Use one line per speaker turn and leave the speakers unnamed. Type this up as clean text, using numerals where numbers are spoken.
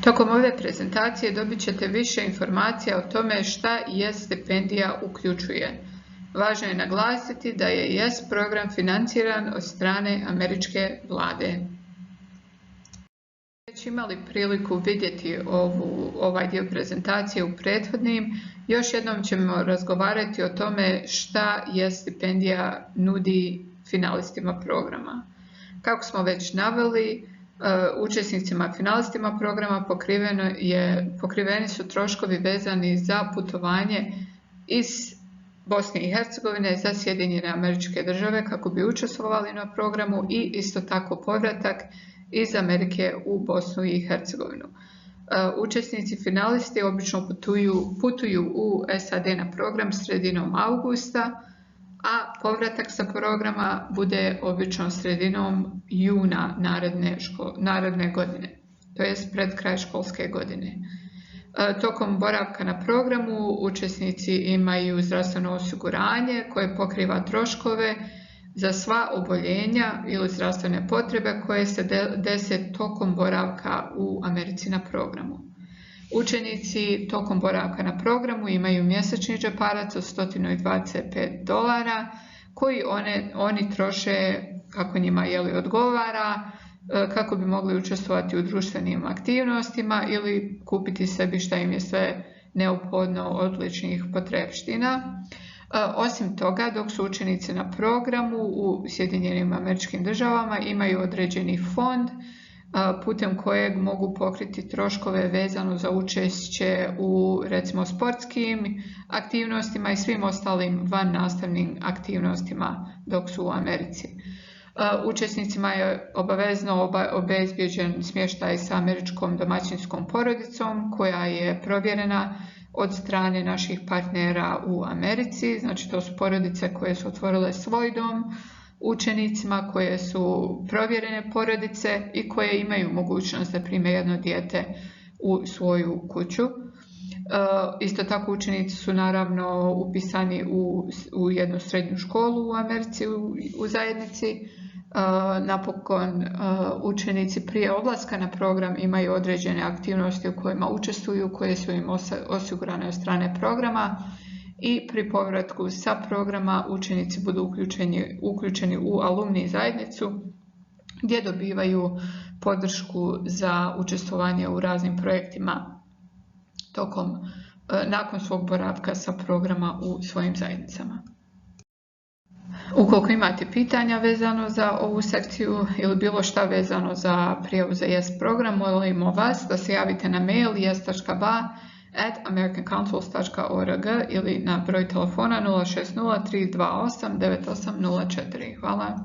Tokom ove prezentacije dobit ćete više informacija o tome šta YES stipendija uključuje. Važno je naglasiti da je YES program financiran od strane američke vlade. Već imali priliku vidjeti ovaj dio prezentacije u prethodnim, još jednom ćemo razgovarati o tome šta YES stipendija nudi finalistima programa. Kako smo već naveli, učesnicima finalistima programa pokriveni su troškovi vezani za putovanje iz Bosne i Hercegovine za Sjedinjene Američke Države kako bi učestvovali na programu i isto tako povratak iz Amerike u Bosnu i Hercegovinu. Učesnici finalisti obično putuju u SAD na program sredinom avgusta, a povratak sa programa bude obično sredinom juna naredne godine, to jest pred kraj školske godine. Tokom boravka na programu učesnici imaju zdravstveno osiguranje koje pokriva troškove za sva oboljenja ili zdravstvene potrebe koje se dese tokom boravka u Americi na programu. Učenici tokom boravka na programu imaju mjesečni džeparac od $125 koji oni troše kako njima odgovara, kako bi mogli učestvovati u društvenim aktivnostima ili kupiti sebi šta im je sve neophodno od ličnih potrepština. Osim toga, dok su učenici na programu u Sjedinjenim Američkim Državama imaju određeni fond putem kojeg mogu pokriti troškove vezano za učešće u recimo sportskim aktivnostima i svim ostalim vannastavnim aktivnostima dok su u Americi. Učesnicima je obavezno obezbjeđen smještaj sa američkom domaćinskom porodicom koja je provjerena od strane naših partnera u Americi, znači to su porodice koje su otvorile svoj dom učenicima, koje su provjerene porodice i koje imaju mogućnost da prime jedno dijete u svoju kuću. Isto tako učenici su naravno upisani u jednu srednju školu u Americi u zajednici. Napokon učenici prije odlaska na program imaju određene aktivnosti u kojima učestvuju, koje su im osigurane od strane programa i pri povratku sa programa učenici budu uključeni u alumni zajednicu gdje dobivaju podršku za učestvovanje u raznim projektima nakon svog boravka sa programa u svojim zajednicama. Ukoliko imate pitanja vezano za ovu sekciju ili bilo šta vezano za prijavu za YES program, molimo vas da se javite na mail yes.ba@americancouncils.org ili na broj telefona 060 328 9804. Hvala.